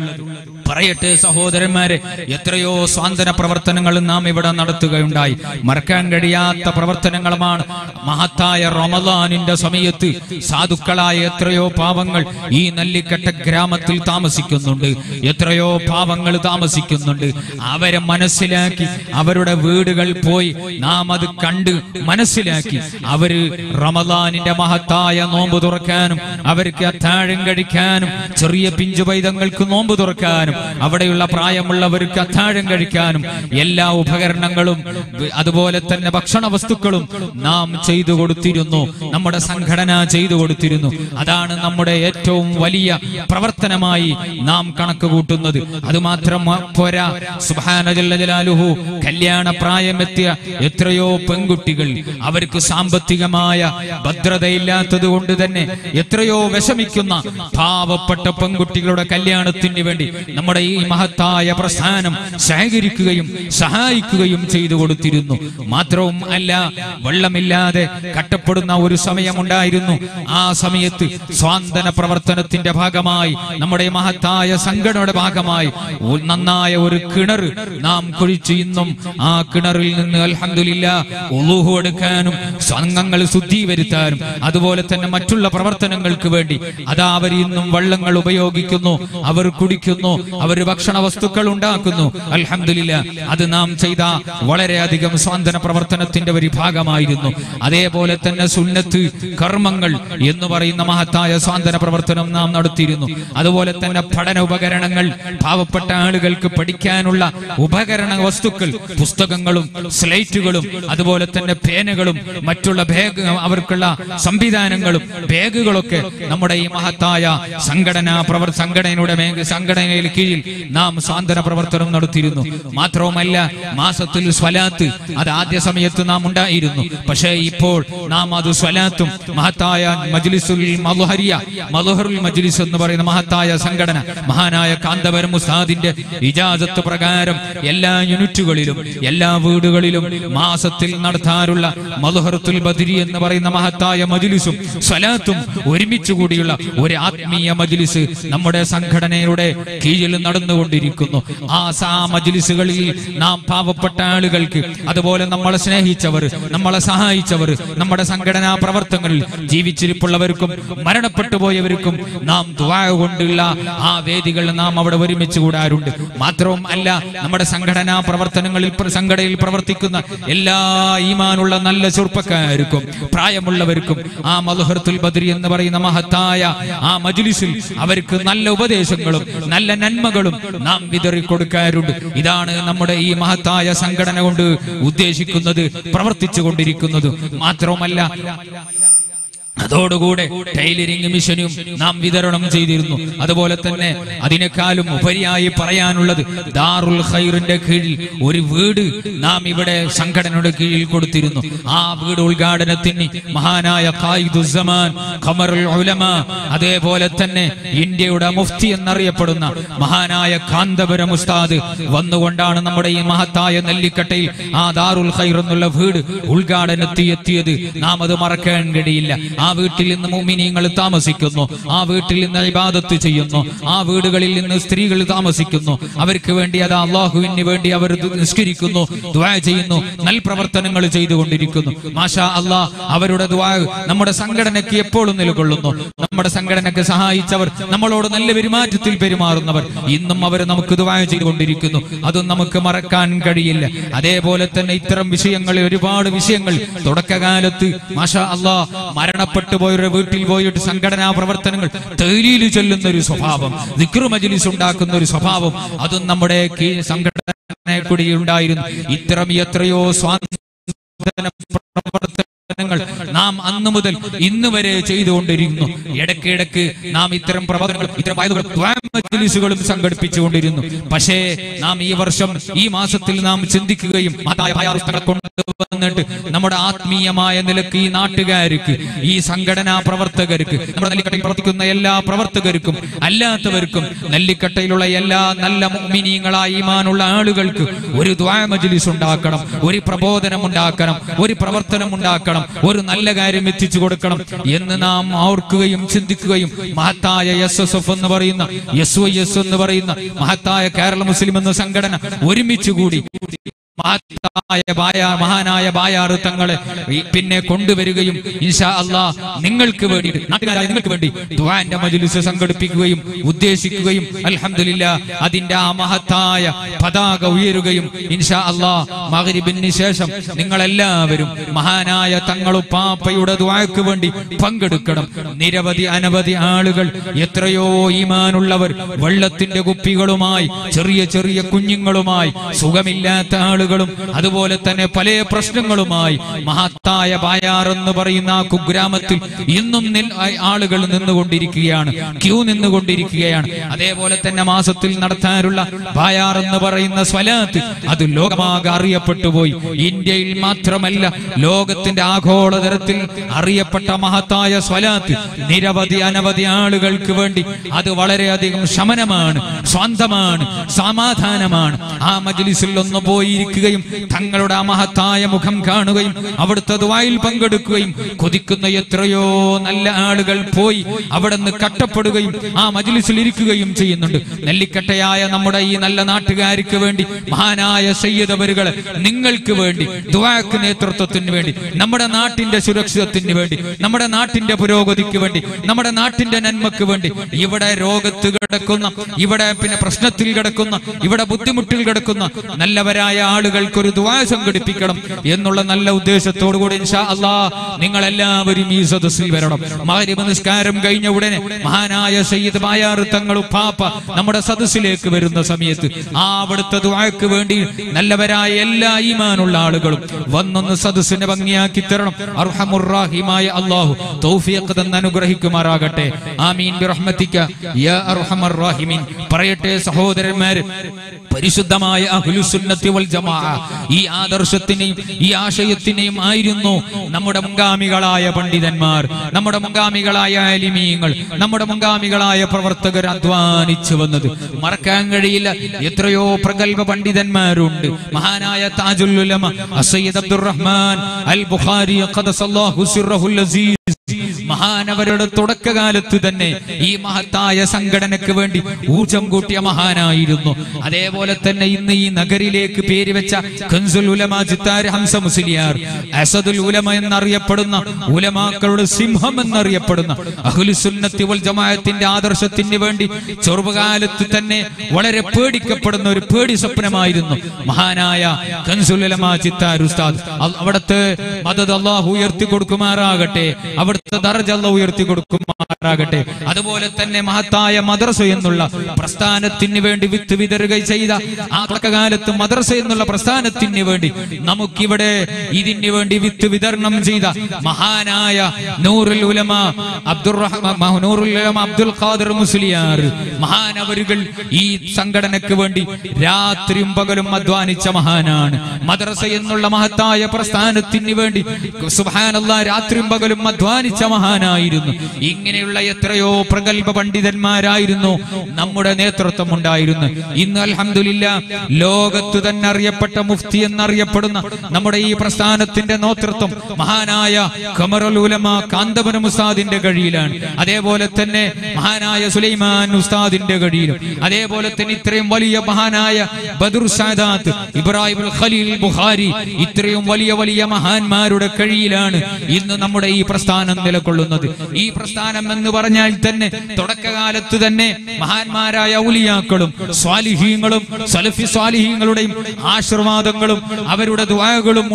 പറയട്ടെ സഹോദരന്മാരെ, എത്രയോ സ്വാന്തന പ്രവർത്തനങ്ങൾ നാം ഇവിടെ നടത്തുകയുണ്ടായി. മറക്കാൻ കഴിയാത്ത പ്രവർത്തനങ്ങളുമാണ്. മഹത്തായ റമദാനിന്റെ സമയത്ത് സാധുക്കളായ എത്രയോ പാവങ്ങൾ ഈ നെല്ലിക്കട്ട ഗ്രാമത്തിൽ താമസിക്കുന്നുണ്ട്, എത്രയോ പാവങ്ങൾ താമസിക്കുന്നുണ്ട്. അവരെ മനസ്സിലാക്കി അവരുടെ വീടുകൾ പോയി നാം അത് കണ്ട് മനസ്സിലാക്കി അവര് റമദാനിന്റെ മഹത്തായ നോമ്പ് തുറക്കാനും അവർക്ക് അത്താഴം കഴിക്കാനും ചെറിയ പിഞ്ചു പൈതങ്ങൾക്ക് നോമ്പ് തുറക്കാനും അവിടെയുള്ള പ്രായമുള്ളവർക്ക് അത്താഴം കഴിക്കാനും എല്ലാ ഉപകരണങ്ങളും അതുപോലെ തന്നെ ഭക്ഷണ വസ്തുക്കളും നാം ചെയ്തു കൊടുത്തിരുന്നു, നമ്മുടെ സംഘടന ചെയ്തു കൊടുത്തിരുന്നു. അതാണ് നമ്മുടെ ഏറ്റവും വലിയ പ്രവർത്തനമായി നാം കണക്ക് കൂട്ടുന്നത്. അതുമാത്രം പോരാ, സുബ്ഹാന ജല്ല ജലാലുഹു, കല്യാണ പ്രായമെത്തിയ എത്രയോ പെൺകുട്ടികൾ അവർക്ക് സാമ്പത്തികമായ ഭദ്രതയില്ലാത്തത് കൊണ്ട് തന്നെ എത്രയോ വിഷമിക്കുന്ന പാവപ്പെട്ട പെൺകുട്ടികളുടെ കല്യാണത്തിന് വേണ്ടി നമ്മുടെ ഈ മഹത്തായ പ്രസ്ഥാനം സഹകരിക്കുകയും സഹായിക്കുകയും ചെയ്തു കൊടുത്തിരുന്നു. മാത്രവും അല്ല, വെള്ളമില്ലാതെ കട്ടപ്പെടുന്ന ഒരു സമയമുണ്ടായിരുന്നു. ആ സമയത്ത് സ്വാന്തന പ്രവർത്തനത്തിന്റെ ഭാഗമായി നമ്മുടെ മഹത്തായ സംഘടനയുടെ ഭാഗമായി നന്നായ ഒരു കിണർ നാം കുഴിച്ച് ഇന്നും ആ കിണറിൽ നിന്ന് അൽഹംദുലില്ലാഹ് ഉളൂഹ് എടുക്കാനും സംഘങ്ങൾ ശുദ്ധീകരിക്കാനും അതുപോലെ തന്നെ മറ്റുള്ള പ്രവർത്തനങ്ങൾക്ക് വേണ്ടി അതാ അവർ ഇന്നും വെള്ളങ്ങൾ ഉപയോഗിക്കുന്നു, അവർ കുടിക്കുന്നു, അവർ ഭക്ഷണ വസ്തുക്കൾ ഉണ്ടാക്കുന്നു. അൽഹംദുലില്ലാഹ് അത് നാം ചെയ്ത വളരെയധികം സ്വാന്തന പ്രവർത്തനത്തിന്റെ ഒരു ഭാഗമായിരുന്നു. അതേപോലെ തന്നെ സുന്നത്ത് കർമ്മങ്ങൾ എന്ന് പറയുന്ന മഹത്തായ സ്വാന്തന പ്രവർത്തനം നാം നടത്തിയിരുന്നു. അതുപോലെ തന്നെ പഠന ഉപകരണങ്ങൾ, പാവപ്പെട്ട ആളുകൾക്ക് പഠിക്കാനുള്ള ഉപകരണ വസ്തുക്കൾ, പുസ്തകങ്ങളും സ്ലേറ്റുകളും അതുപോലെ തന്നെ പേനകളും മറ്റുള്ള ബാഗ്, അവർക്കുള്ള സംവിധാനങ്ങളും ബാഗുകളൊക്കെ നമ്മുടെ ഈ മഹത്തായ സംഘടനയുടെ കീഴിൽ നാം സ്വാന്തന പ്രവർത്തനം നടത്തിയിരുന്നു. മാത്രവുമല്ല, മാസത്തിൽ സ്വലാത്ത് അത് ആദ്യ സമയത്ത് നാം ഉണ്ടായിരുന്നു. പക്ഷേ ഇപ്പോൾ നാം അത് സ്വലാത്തും മഹത്തായ മജ്ലിസുൽ മദ്ഹറുൽ മജ്ലിസ് എന്ന് പറയുന്ന മഹത്തായ സംഘടന മഹാനായ കാന്തപുരം ഉസ്താദിന്റെ ഇജാസത്ത് പ്രകാരം എല്ലാ യൂണിറ്റുകളിലും എല്ലാ വീടുകളിലും മാസത്തിൽ നടത്താറുള്ള മദ്ഹറത്തുൽ ബദരി എന്ന് പറയുന്ന മഹത്തായ മജ്ലിസും സ്വലാത്തും ഒരുമിച്ച് കൂടിയുള്ള ഒരു ആത്മീയ മജ്ലിസ് നമ്മുടെ സംഘടനയുടെ കീഴിൽ നടന്നുകൊണ്ടിരിക്കുന്നു. ആ മജ്ലിസുകളിൽ നാം പാവപ്പെട്ട ആളുകൾക്ക്, അതുപോലെ നമ്മളെ സ്നേഹിച്ചവർ, നമ്മളെ സഹായിച്ചവർ, നമ്മുടെ സംഘടനാ പ്രവർത്തനങ്ങളിൽ ജീവിച്ചിരിപ്പുള്ളവർക്കും മരണപ്പെട്ടു പോയവർക്കും നാം ദുആ കൊണ്ടുള്ള ആ വേദികൾ നാം അവിടെ ഒരുമിച്ച് കൂടാറുണ്ട്. മാത്രവും അല്ല, നമ്മുടെ സംഘടനാ പ്രവർത്തനങ്ങളിൽ സംഘടനയിൽ പ്രവർത്തിക്കുന്ന എല്ലാ ഈമാനുള്ള നല്ല ചെറുപ്പക്കാർക്കും പ്രായമുള്ളവർക്കും ആ മദ്ഹറത്തുൽ ബദരി എന്ന് പറയുന്ന മഹത്തായ ആ മജ്ലിസിൽ അവർക്ക് നല്ല ഉപദേശങ്ങളും നല്ല നന്മകളും നാം വിതറി കൊടുക്കാറുണ്ട്. ഇതാണ് നമ്മുടെ ഈ മഹത്തായ സംഘടന കൊണ്ട് ഉദ്ദേശിക്കുന്നത്, പ്രവർത്തിച്ചു കൊണ്ടിരിക്കുന്നത്. മാത്രവുമല്ല, അതോടുകൂടെ ടൈലറിംഗ് മിഷനും നാം വിതരണം ചെയ്തിരുന്നു. അതുപോലെ തന്നെ അതിനേക്കാളും ഉപരിയായി പറയാനുള്ളത് ദാറുൽ ഖൈറിന്റെ കീഴിൽ ഒരു വീട് നാം ഇവിടെ സംഘടനയുടെ കീഴിൽ കൊടുത്തിരുന്നു. ആ വീട് ഉദ്ഘാടനത്തിന് മഹാനായ ഖായിദുസ്സമാൻ ഖമറുൽ ഉലമ, അതേപോലെ തന്നെ ഇന്ത്യയുടെ മുഫ്തി എന്നറിയപ്പെടുന്ന മഹാനായ കാന്തപുരം ഉസ്താദ് വന്നുകൊണ്ടാണ് നമ്മുടെ ഈ മഹത്തായ നെല്ലിക്കട്ടയിൽ ആ ദാറുൽ ഖൈർ എന്നുള്ള വീട് ഉദ്ഘാടനത്തിൽ എത്തിയത്. നാം അത് മറക്കാൻ കഴിയില്ല. ആ വീട്ടിൽ നിന്ന് മുഅ്മിനീങ്ങൾ താമസിക്കുന്നു, ആ വീട്ടിൽ നിന്ന് ഇബാദത്ത് ചെയ്യുന്നു, ആ വീടുകളിൽ നിന്ന് സ്ത്രീകൾ താമസിക്കുന്നു. അവർക്ക് വേണ്ടി അത് അല്ലാഹുവിന് വേണ്ടി അവർ നിസ്കരിക്കുന്നു, ദുആ ചെയ്യുന്നു, നൽപ്രവർത്തനങ്ങൾ ചെയ്തുകൊണ്ടിരിക്കുന്നു. മാഷാ അല്ലാഹ്, അവരുടെ ദുആ നമ്മുടെ സംഘടനയ്ക്ക് എപ്പോഴും നിലകൊള്ളുന്നു. നമ്മുടെ സംഘടനയ്ക്ക് സഹായിച്ചവർ, നമ്മളോട് നല്ല പെരുമാറ്റത്തിൽ പെരുമാറുന്നവർ, ഇന്നും അവർ നമുക്ക് ദുആ ചെയ്തുകൊണ്ടിരിക്കുന്നു. അതും നമുക്ക് മറക്കാൻ കഴിയില്ല. അതേപോലെ തന്നെ ഇത്തരം വിഷയങ്ങളിൽ ഒരുപാട് വിഷയങ്ങൾ തുടക്കകാലത്ത് മാഷാ അല്ലാഹ് മരണപ്പെട്ടു പോയവരുടെ വീട്ടിൽ പോയിട്ട് സംഘടനാ പ്രവർത്തനങ്ങൾ തഹ്ലീൽ ചൊല്ലുന്ന ഒരു സ്വഭാവം, ദിക്ർ മജ്ലിസ് ഉണ്ടാക്കുന്ന ഒരു സ്വഭാവം, അതും നമ്മുടെ സംഘടനയെ കൂടി ഉണ്ടായിരുന്നു. ഇത്തരം എത്രയോ സ്വാതന്ത്ര്യ പ്രവർത്തനങ്ങൾ നാം അന്ന് മുതൽ ഇന്ന് വരെ ചെയ്തുകൊണ്ടിരിക്കുന്നു. ഇടയ്ക്കിടയ്ക്ക് നാം ഇത്തരം മജ്ലിസുകളും സംഘടിപ്പിച്ചുകൊണ്ടിരുന്നു. പക്ഷേ നാം ഈ വർഷം ഈ മാസത്തിൽ നാം ചിന്തിക്കുകയും കൊണ്ടുവന്നിട്ട് നമ്മുടെ ആത്മീയമായ നിലക്ക് ഈ നാട്ടുകാർക്ക്, ഈ സംഘടനാ പ്രവർത്തകർക്ക്, നമ്മുടെ നെല്ലിക്കട്ടയിൽ പ്രവർത്തിക്കുന്ന എല്ലാ പ്രവർത്തകർക്കും അല്ലാത്തവർക്കും, നെല്ലിക്കട്ടയിലുള്ള എല്ലാ നല്ല മുഅ്മിനീങ്ങളായ ഈമാനുള്ള ആളുകൾക്ക് ഒരു ദുആ മജ്ലിസ് ഉണ്ടാക്കണം, ഒരു പ്രബോധനം ഉണ്ടാക്കണം, ഒരു പ്രവർത്തനം ഉണ്ടാക്കണം, ഒരു നല്ല കാര്യം എത്തിച്ചു കൊടുക്കണം എന്ന് നാം ഓർക്കുകയും ചിന്തിക്കുകയും മഹത്തായ SSF എന്ന് പറയുന്ന SYS എന്ന് പറയുന്ന മഹത്തായ കേരള മുസ്ലിം എന്ന സംഘടന ഒരുമിച്ച് കൂടി മഹാനായ ബായാർ തങ്ങളെ പിന്നെ കൊണ്ടുവരികയും ഇൻഷാ അല്ലാഹ് നിങ്ങൾക്ക് വേണ്ടി, നാട്ടുകാരായ നിങ്ങൾക്ക് വേണ്ടി ദുആന്റെ മജ്ലിസ് സംഘടിപ്പിക്കുകയും ഉദ്ദേശിക്കുകയും അൽഹംദുലില്ലാഹ് അതിന്റെ ആ മഹത്തായ പതാക ഉയരുകയും ഇൻഷാ അല്ലാഹ് മഗ്രിബിന് ശേഷം നിങ്ങളെല്ലാവരും മഹാനായ തങ്ങളുപ്പാപ്പയുടെ ദുആക്ക് വേണ്ടി പങ്കെടുക്കണം. നിരവധി അനവധി ആളുകൾ, എത്രയോ ഈമാനുള്ളവർ വെള്ളത്തിന്റെ കുപ്പികളുമായി, ചെറിയ ചെറിയ കുഞ്ഞുങ്ങളുമായി, സുഖമില്ലാത്ത ആളുകൾ, അതുപോലെ തന്നെ പല പ്രശ്നങ്ങളുമായി മഹത്തായ ബായാർ എന്ന് പറയുന്ന ആ കുഗ്രാമത്തിൽ ഇന്നും ആളുകൾ നിന്നുകൊണ്ടിരിക്കുകയാണ്, ക്യൂ നിന്നുകൊണ്ടിരിക്കുകയാണ്. അതേപോലെ തന്നെ മാസത്തിൽ നടത്താനുള്ള ബായാർ എന്ന് പറയുന്ന സ്വലാത്ത് അത് ലോകമാകെ അറിയപ്പെട്ടു പോയി. ഇന്ത്യയിൽ മാത്രമല്ല, ലോകത്തിന്റെ ആഗോളതലത്തിൽ അറിയപ്പെട്ട മഹത്തായ സ്വലാത്ത് നിരവധി അനവധി ആളുകൾക്ക് വേണ്ടി അത് വളരെയധികം ശമനമാണ്, സ്വന്തമാണ്, സമാധാനമാണ്. ആ മജ്ലിസിൽ ഒന്ന് പോയിരിക്കുകയും തങ്ങളുടെ ആ മഹത്തായ മുഖം കാണുകയും അവിടുത്തെ ദുആയിൽ പങ്കെടുക്കുകയും കൊതിക്കുന്ന എത്രയോ നല്ല ആളുകൾ പോയി അവിടെ നിന്ന് കട്ടപ്പെടുകയും ആ മജ്ലിസിൽ ഇരിക്കുകയും ചെയ്യുന്നുണ്ട്. നെല്ലിക്കട്ടയായ നമ്മുടെ ഈ നല്ല നാട്ടുകാർക്ക് വേണ്ടി മഹാനായ സയ്യിദ് അവരുകളെ നിങ്ങൾക്ക് വേണ്ടി ദുആക്ക് നേതൃത്വത്തിന് വേണ്ടി, നമ്മുടെ നാട്ടിന്റെ സുരക്ഷിതത്തിന് വേണ്ടി, നമ്മുടെ നാട്ടിന്റെ പുരോഗതിക്ക് വേണ്ടി, നമ്മുടെ നാട്ടിന്റെ നന്മക്ക് വേണ്ടി, ഇവിടെ രോഗത്ത് കിടക്കുന്ന, ഇവിടെ പിന്നെ പ്രശ്നത്തിൽ കിടക്കുന്ന, ഇവിടെ ബുദ്ധിമുട്ടിൽ കിടക്കുന്ന നല്ലവരായ ആളുകൾക്കൊരു ദുആ സംഘടിപ്പിക്കണം എന്നുള്ള നല്ല ഉദ്ദേശത്തോടു കൂടി ഇൻഷാ അല്ലാഹ് നിങ്ങൾ എല്ലാവരും ഈ സദസ്സിൽ വരണം. മഗ്രിബ് നിസ്കാരം കഴിഞ്ഞ ഉടനെ മഹാനായ സയ്യിദ് ബായാർ തങ്ങൾ പാപ്പ നമ്മുടെ സദസ്സിലേക്ക് വരുന്ന സമയത്ത് ആ അവിടുത്തെ ദുആക്ക് വേണ്ടി നല്ലവരായ എല്ലാ ഈമാനുള്ള ആളുകളും വന്നൊന്ന് സദസ്സിനെ ഭംഗിയാക്കി തരണം. അർഹമുർ റഹീമായ അല്ലാഹു തൗഫീഖ് തന്ന് അനുഗ്രഹിക്കുമാറാകട്ടെ. ആമീൻ ബിറഹ്മതിക യാ അർഹമർ റഹീമീൻ. പറയട്ടെ സഹോദരന്മാരെ, പരിശുദ്ധമായ അഹ്ലുസ് സുന്നത്തി വൽ ജമാഅ ഈ ആദർശത്തിനെയും ഈ ആശയത്തിനെയും ആയിരുന്നു നമ്മുടെ മുൻഗാമികളായ പണ്ഡിതന്മാർ, നമ്മുടെ മുൻഗാമികളായ ആലിമീങ്ങൾ, നമ്മുടെ മുൻഗാമികളായ പ്രവർത്തകർ അധ്വാനിച്ചു വന്നത്. മറക്കാൻ കഴിയില്ല. എത്രയോ പ്രഗൽഭ പണ്ഡിതന്മാരുണ്ട്. മഹാനായ താജുൽ ഉലമ സയ്യിദ് അബ്ദുറഹ്മാൻ അൽ ബുഖാരി ഖദസല്ലാഹു സിർറഹുൽ അസീസ് മഹാനവരുടെ തുടക്കകാലത്ത് തന്നെ ഈ മഹത്തായ സംഘടനയ്ക്ക് വേണ്ടി ഊർജം കൂട്ടിയ മഹാനായിരുന്നു. അതേപോലെ തന്നെ ഇന്ന് ഈ നഗരിലേക്ക് പേര് വെച്ച കൻസുൽ ഉലമ ജിത്താർ ഹംസ മുസ്ലിയാർ, അസദുൽ ഉലമ എന്നറിയപ്പെടുന്ന, ഉലമാക്കളുടെ സിംഹം എന്നറിയപ്പെടുന്ന അഹ്ലുസ് സുന്നത്തി വൽ ജമാഅത്തിന്റെ ആദർശത്തിന് വേണ്ടി ചെറുപ്പകാലത്ത് തന്നെ വളരെ പേടിക്കപ്പെടുന്ന ഒരു പേടി സ്വപ്നമായിരുന്നു മഹാനായ കൻസുൽ ഉലമ ജിത്താർ ഉസ്താദ്. അവിടുത്തെ മദദ് അല്ലാഹു ഉയർത്തി കൊടുക്കുമാറാകട്ടെ, അവിടുത്തെ ദർജ ദർജ അല്ലാഹു ഉയർത്തി കൊടുക്കുമാറാകട്ടെ. അതുപോലെ തന്നെ മഹത്തായ മദ്രസ എന്നുള്ള പ്രസ്ഥാനത്തിന് വേണ്ടി വിത്ത് വിതറുക ചെയ്ത ആ തുടക്കകാലത്ത് മദ്രസ എന്നുള്ള പ്രസ്ഥാനത്തിന് വേണ്ടി നമുക്കിവിടെ ഇതിന് വേണ്ടി വിത്ത് വിതരണം ചെയ്ത മഹാനായ നൂറുൽ ഉലമ അബ്ദുൽ ഖാദിർ മുസ്ലിയാർ മഹാനവരുകൾ ഈ സംഘടനയ്ക്ക് വേണ്ടി രാത്രിയും പകലും അധ്വാനിച്ച മഹാനാണ്. മദ്രസ എന്നുള്ള മഹത്തായ പ്രസ്ഥാനത്തിന് വേണ്ടി സുബ്ഹാനല്ലാഹ് രാത്രിയും പകലും അധ്വാനിച്ച മഹാനായിരുന്നു. ഇങ്ങനെയുള്ള എത്രയോ പ്രഗൽഭ പണ്ഡിതന്മാരായിരുന്നു നമ്മുടെ നേതൃത്വം ഉണ്ടായിരുന്നു. ഇന്ന് അൽഹംദുലില്ലാഹ് ലോകത്ത് തന്നെ അറിയപ്പെട്ട മുഫ്തി എന്നറിയപ്പെടുന്ന നമ്മുടെ ഈ പ്രസ്ഥാനത്തിന്റെ നേതൃത്വം മഹാനായ ഖമറുൽ ഉലമ കാന്തപുരം ഉസ്താദിന്റെ കീഴിലാണ്. അതേപോലെ തന്നെ മഹാനായ സുലൈമാൻ ഉസ്താദിന്റെ കീഴിലും, അതേപോലെ തന്നെ ഇത്രയും വലിയ മഹാനായ ബദർ സാദാത്ത് ഇബ്രാഹിം ഖലീൽ ബുഖാരി ഇത്രയും വലിയ വലിയ മഹാന്മാരുടെ കീഴിലാണ് ഇന്ന് നമ്മുടെ ഈ പ്രസ്ഥാനം നിലകൊള്ളുന്നത്. ഈ പ്രസ്ഥാനം എന്ന് പറഞ്ഞാൽ തന്നെ തുടക്കകാലത്ത് തന്നെ മഹാന്മാരായ ഔലിയാക്കളും സ്വാലിഹീങ്ങളും സലഫി സ്വാലിഹീങ്ങളുടെയും ആശീർവാദങ്ങളും അവരുടെ ദുആകളും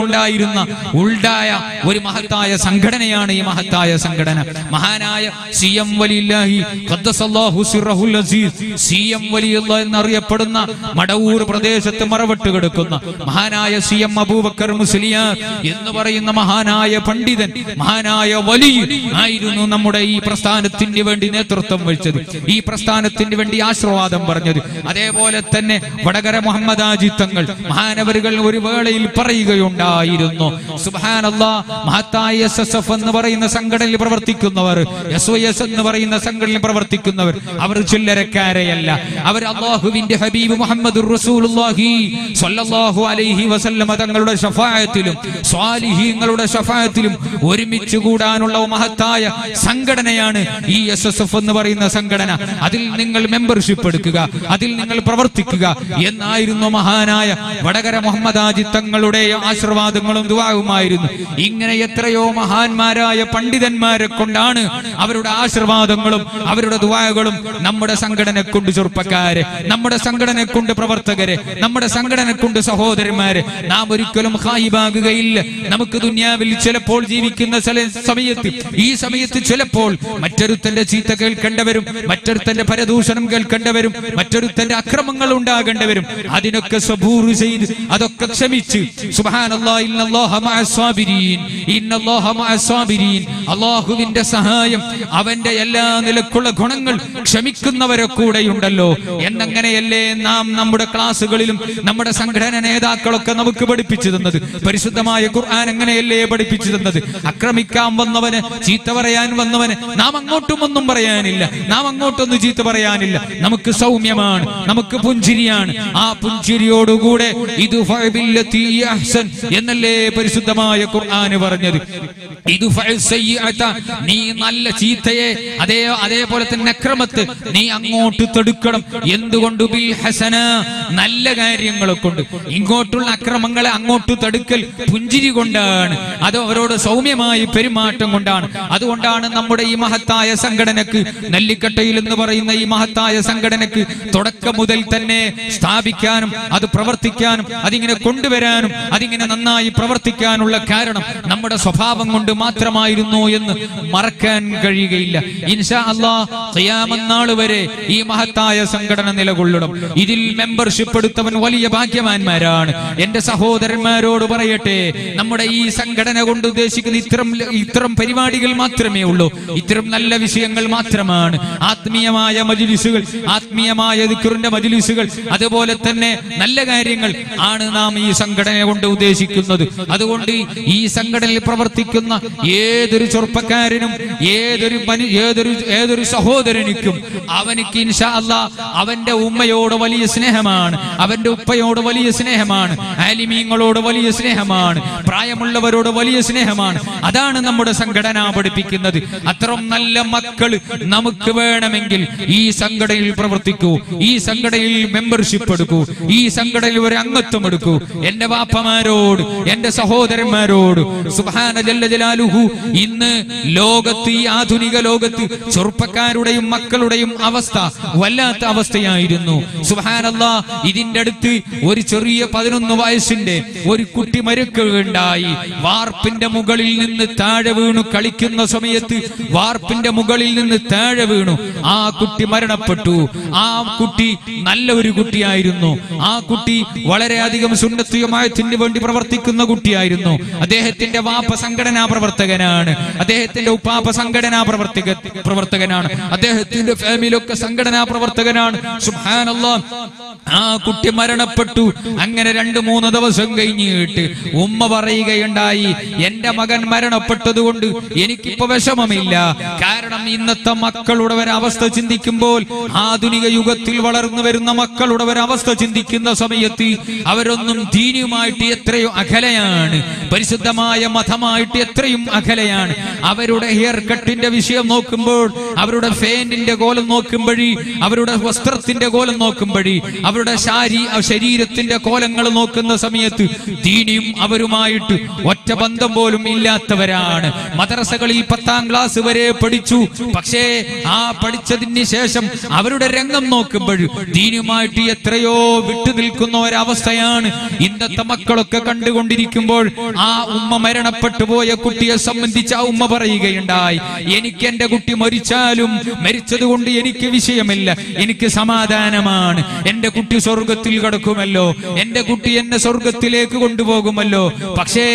ഉണ്ടായ ഒരു മഹത്തായ സംഘടനയാണ് ഈ മഹത്തായ സംഘടന. മഹാനായ സിഎം വലില്ലാഹി ഖദ്ദസല്ലാഹു സിർറഹുൽ അസീസ് സിഎം വലിയുല്ലാഹ് എന്നറിയപ്പെടുന്ന മടവൂർ പ്രദേശത്ത് മറവട്ട് കിടക്കുന്ന മഹാനായ സിഎം അബൂബക്കർ മുസ്ലിയാർ എന്ന് പറയുന്ന മഹാനായ പണ്ഡിതൻ, മഹാനായ വലി ആയിരുന്നു നമ്മുടെ ഈ പ്രസ്ഥാനത്തിന് വേണ്ടി നേതൃത്വം വഹിച്ചത്, ഈ പ്രസ്ഥാനത്തിന് വേണ്ടി ആശീർവാദം പറഞ്ഞത്. അതേപോലെ തന്നെ വടകര മുഹമ്മദ് ആജി തങ്ങൾ മഹാനവരുകൾ ഒരു വേളയിൽ പറയുകയുണ്ടായിരുന്നു, സുബ്ഹാനല്ലാഹ്, മഹത്തായ എസ്എസ്എഫ് എന്ന് പറയുന്ന സംഘടനയിൽ പ്രവർത്തിക്കുന്നവർ, എസ്ഒഎസ് എന്ന് പറയുന്ന സംഘടനയിൽ പ്രവർത്തിക്കുന്നവർ അവർ ചില്ലരക്കാരെയല്ല, അവർ അല്ലാഹുവിന്റെ ഹബീബ് മുഹമ്മദുർ റസൂലുള്ളാഹി സ്വല്ലല്ലാഹു അലൈഹി വസല്ലമ തങ്ങളുടെ ശഫാഅത്തിലും സ്വാലിഹീങ്ങളുടെ ശഫാഅത്തിലും ഒരുമിച്ച് കൂടാനുള്ള മഹത്തായ സംഘടനയാണ് ഈ എസ്എസ്എഫ് എന്ന് പറയുന്ന സംഘടന. അതിൽ നിങ്ങൾ മെമ്പർഷിപ്പ് എടുക്കുക, അതിൽ നിങ്ങൾ പ്രവർത്തിക്കുക എന്നായിരുന്നു മഹാനായ വടകര മുഹമ്മദ് ആജി തങ്ങളുടെ ആശീർവാദങ്ങളും ദുആവുമായിരുന്നു. ഇങ്ങനെ എത്രയോ മഹാന്മാരായ പണ്ഡിതന്മാരെ കൊണ്ടാണ് അവരുടെ ആശീർവാദങ്ങളും അവരുടെ ദുആകളും നമ്മുടെ സംഘടന കൊണ്ട് ചെറുപ്പക്കാരെ, നമ്മുടെ സംഘടന കൊണ്ട് പ്രവർത്തകരെ, നമ്മുടെ സംഘടന കൊണ്ട് സഹോദരന്മാരെ നാം ഒരിക്കലും ഖായിബാകുകയില്ല. നമുക്ക് ദുനിയാവിൽ ചിലപ്പോൾ ജീവിക്കുന്ന സമയത്ത് ഈ സമയത്ത് ചിലപ്പോൾ മറ്റൊരുത്തന്റെ ചീത്ത കേൾക്കേണ്ടി വരും, മറ്റൊരുത്തന്റെ പരദൂഷണം കേൾക്കേണ്ടി വരും, മറ്റൊരുത്തന്റെ അക്രമങ്ങൾ ഉണ്ടാകേണ്ടി വരും. അതിനൊക്കെ സബൂർ ചെയ്ത് അതൊക്കെ ക്ഷമിച്ച് സുബ്ഹാനല്ലാഹ് ഇന്നല്ലാഹ മഅസ്സാബിരീൻ ഇന്നല്ലാഹ മഅസ്സാബിരീൻ അല്ലാഹുവിന്റെ സഹായം അവന്റെ എല്ലാ നിലക്കുള്ള ഗുണങ്ങൾ ക്ഷമിക്കുന്നവരെ കൂടെയുണ്ടല്ലോ എന്നങ്ങനെയല്ലേ നാം നമ്മുടെ ക്ലാസ്സുകളിലും നമ്മുടെ സംഘടന നേതാക്കളൊക്കെ നമുക്ക് പഠിപ്പിച്ചു തന്നത്. പരിശുദ്ധമായ ഖുർആൻ അങ്ങനെയല്ലേ പഠിപ്പിച്ചു തന്നത്. ആക്രമിക്കാൻ വന്നവന്, ചീത്ത പറയാൻ വന്നവന് നാം അങ്ങോട്ടും ഒന്നും പറയാനില്ല, നാം അങ്ങോട്ടൊന്നും ചീത്ത പറയാനില്ല. നമുക്ക് സൗമ്യമാണ്, നമുക്ക് പുഞ്ചിരിയാണ്. ആ പുഞ്ചിരിയോടുകൂടെ ഇത് എന്നല്ലേ പരിശുദ്ധമായ ഖുർആൻ പറഞ്ഞത്. നീ നല്ല ചീത്തയെ അതേപോലെ തന്നെ അക്രമത്തെ നീ അങ്ങോട്ട് തടുക്കണം. എന്തുകൊണ്ട്? ബിൽ ഹസന, നല്ല കാര്യങ്ങളെ കൊണ്ട്. ഇങ്ങോട്ടുള്ള അക്രമങ്ങളെ അങ്ങോട്ട് തടുക്കൽ പുഞ്ചിരി കൊണ്ടാണ്, അത് അവരോട് സൗമ്യമായി പെരുമാറ്റം കൊണ്ടാണ്. അതുകൊണ്ടാണ് നമ്മുടെ ഈ മഹത്തായ സംഘടനക്ക്, നെല്ലിക്കട്ടയിൽ എന്ന് പറയുന്ന ഈ മഹത്തായ സംഘടനക്ക് തുടക്കം മുതൽ തന്നെ സ്ഥാപിക്കാനും അത് പ്രവർത്തിക്കാനും അതിങ്ങനെ കൊണ്ടുവരാനും അതിങ്ങനെ നന്നായി പ്രവർത്തിക്കാനുള്ള കാരണം നമ്മുടെ സ്വഭാവം കൊണ്ട് മാത്രമായിരുന്നു എന്ന് മറക്കാൻ കഴിയുകയില്ല. ഇൻഷാ അല്ലാഹ് ഖിയാമത്ത് നാൾ വരെ ഈ മഹത്തായ സംഘടന നിലകൊള്ളണം. ഇതിൽ മെമ്പർഷിപ്പ് എടുത്തവൻ വലിയ ഭാഗ്യവാന്മാരാണ്. എന്റെ സഹോദരന്മാരോട് പറയട്ടെ, നമ്മുടെ ഈ സംഘടന കൊണ്ട് ഉദ്ദേശിക്കുന്ന ഇത്തരം പരിപാടികൾ മാത്രമേ ഉള്ളൂ, ഇത്തരം നല്ല വിഷയങ്ങൾ മാത്രമാണ്. ആത്മീയമായ മജ്ലിസുകൾ, ആത്മീയമായ ദിക്റിന്റെ മജ്ലിസുകൾ, അതുപോലെ തന്നെ നല്ല കാര്യങ്ങൾ ആണ് നാം ഈ സംഘടന കൊണ്ട് ഉദ്ദേശിക്കുന്നത്. അതുകൊണ്ട് ഈ സംഘടനയിൽ പ്രവർത്തിക്കുന്ന ഏതൊരു ചെറുപ്പക്കാരനും ഏതൊരു സഹോദരനിക്കും അവനിക്ക് ഇൻഷാ അല്ലാഹ് അവന്റെ ഉമ്മയോട് വലിയ സ്നേഹമാണ്, അവന്റെ ഉപ്പയോട് വലിയ സ്നേഹമാണ്, ആലിമീങ്ങളോട് വലിയ സ്നേഹമാണ്, പ്രായമുള്ളവരോട് വലിയ സ്നേഹമാണ്. അതാണ് നമ്മുടെ സംഘടന പഠിപ്പിക്കുന്നത്. അത്തരം നല്ല മക്കൾ നമുക്ക് വേണമെങ്കിൽ ഈ സംഘടനയിൽ പ്രവർത്തിക്കൂ, ഈ സംഘടനയിൽ മെമ്പർഷിപ്പ് എടുക്കൂ, ഈ സംഘടനയിൽ ഒരു അംഗത്വം എടുക്കൂ. എന്റെ വാപ്പമാരോട്, എന്റെ സഹോദരന്മാരോട് സുബ്ഹാന ജല്ല ജലാലുഹു, ഇന്ന് ലോകത്ത്, ഈ ആധുനിക ലോകത്ത് ചെറുപ്പക്കാരുടെയും മക്കളുടെയും അവസ്ഥ വല്ലാത്ത അവസ്ഥയായിരുന്നു. സുബ്ഹാനല്ലാഹ്, ഇതിന്റെ അടുത്ത് ഒരു ചെറിയ 11 വയസ്സിന്റെ ഒരു കുട്ടി മരിക്കുകയുണ്ടായി. വാർപ്പിന്റെ മുകളിൽ നിന്ന് താഴെ വീണു കളിക്കുന്ന സമയത്ത് വാർപ്പിന്റെ മുകളിൽ നിന്ന് താഴെ വീണു. ആ കുട്ടി മരണപ്പെട്ടു. ആ കുട്ടി നല്ല ഒരു കുട്ടിയായിരുന്നു. ആ കുട്ടി വളരെയധികം സുന്നത്ത് ജമാഅത്തിന് വേണ്ടി പ്രവർത്തിക്കുന്ന കുട്ടിയായിരുന്നു. അദ്ദേഹത്തിന്റെ വാപ്പ സംഘടനാ പ്രവർത്തകനാണ്, അദ്ദേഹത്തിന്റെ ഉപ്പാപ്പ സംഘടനാ പ്രവർത്തകനാണ്, അദ്ദേഹത്തിന്റെ ഫാമിലിയൊക്കെ സംഘടനാ പ്രവർത്തകനാണ്. സുബ്ഹാനല്ലാഹ്, ആ കുട്ടി മരണപ്പെട്ടു. അങ്ങനെ 2-3 ദിവസം കഴിഞ്ഞിട്ട് ഉമ്മ പറയുകയുണ്ടായി, എന്റെ മകൻ മരണപ്പെട്ടതുകൊണ്ട് എനിക്കിപ്പോ വിഷമമില്ല. കാരണം ഇന്നത്തെ മക്കളുടെ ഒരവസ്ഥ ചിന്തിക്കുമ്പോൾ, ആധുനിക യുഗത്തിൽ വളർന്നു വരുന്ന മക്കളുടെ ഒരവസ്ഥ ചിന്തിക്കുന്ന സമയത്ത് അവരൊന്നും ദീനുമായിട്ട് എത്രയോ അകലെയാണ്, പരിശുദ്ധമായ മതമായിട്ട് എത്രയും അകലെയാണ്. അവരുടെ ഹെയർ കട്ടിന്റെ വിഷയം നോക്കുമ്പോൾ, അവരുടെ ഫാനിന്റെ കോലം നോക്കുമ്പോഴി, അവരുടെ വസ്ത്രത്തിന്റെ കോലം നോക്കുമ്പോഴി, അവരുടെ ശരീരത്തിന്റെ കോലങ്ങൾ നോക്കുന്ന സമയത്ത് ദീനിയും അവരുമായിട്ട് ഒറ്റ ബന്ധം പോലും ഇല്ലാത്തവരാണ്. മദ്രസകളിൽ 10ാം ക്ലാസ് വരെ പഠിച്ചു. പക്ഷേ ആ പഠിച്ചതിന് ശേഷം അവരുടെ രംഗം നോക്കുമ്പോൾ ദീനുമായിട്ട് എത്രയോ വിട്ടു നിൽക്കുന്ന ഒരവസ്ഥയാണ് ഇന്നത്തെ മക്കളൊക്കെ കണ്ടുകൊണ്ടിരിക്കുമ്പോൾ. ആ ഉമ്മ മരണപ്പെട്ടു പോയ കുട്ടിയെ സംബന്ധിച്ച് ആ ഉമ്മ പറയുകയുണ്ടായി, എനിക്ക് എന്റെ കുട്ടി മരിച്ചാലും മരിച്ചത് കൊണ്ട് എനിക്ക് വിഷയമില്ല, എനിക്ക് സമാധാനമാണ്. എന്റെ കുട്ടി സ്വർഗത്തിൽ കിടക്കുമല്ലോ, എന്റെ കുട്ടി എന്നെ സ്വർഗത്തിലേക്ക് കൊണ്ടുപോകുമല്ലോ. പക്ഷേ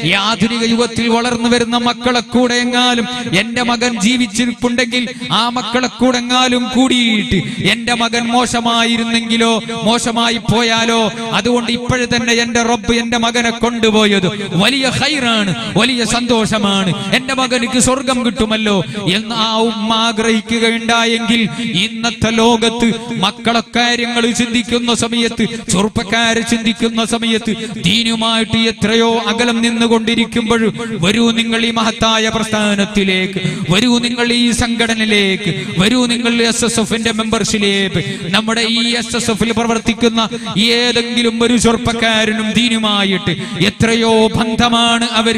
ഈ ആധുനിക യുഗത്തിൽ വളർന്നു വരുന്ന മക്കളെ കൂടെ എങ്ങാലും എന്റെ മകൻ ജീവിച്ചിരിപ്പുണ്ടെങ്കിൽ ആ മക്കളെ കൂടെ എങ്ങാലും കൂടിയിട്ട് എന്റെ മകൻ മോശമായിരുന്നെങ്കിലോ, മോശമായി പോയാലോ, അതുകൊണ്ട് ഇപ്പോഴെ തന്നെ എന്റെ റബ്ബ് എന്റെ മകനെ കൊണ്ടുപോയത് വലിയ ഖൈറാണ്, വലിയ സന്തോഷമാണ്, എന്റെ മകനിക്ക് സ്വർഗം കിട്ടുമല്ലോ എന്ന് ആ ഉമ്മ ആഗ്രഹിക്കുകയുണ്ടായെങ്കിൽ ഇന്നത്തെ ലോകത്ത് മക്കളെ കാര്യങ്ങൾ ചിന്തിക്കുന്ന സമയത്ത്, ചെറുപ്പക്കാരെ ചിന്തിക്കുന്ന സമയത്ത് ദീനുമായിട്ട് എത്രയോ അകലം നിന്നുകൊണ്ടിരിക്കുമ്പോൾ, വരൂ നിങ്ങൾ ഈ മഹത്തായ പ്രസ്ഥാനത്തിലേക്ക്, വരൂ നിങ്ങൾ ഈ സംഘടനയിലേക്ക്, വരൂ നിങ്ങൾ SSFന്റെ മെമ്പർഷിപ്പിലേക്ക്. നമ്മുടെ ഈ SSFിൽ പ്രവർത്തിക്കുന്ന ഏതെങ്കിലും ഒരു ചെറുപ്പക്കാരനും ദീനുമായിട്ട് എത്രയോ ബന്ധമാണ് അവർ.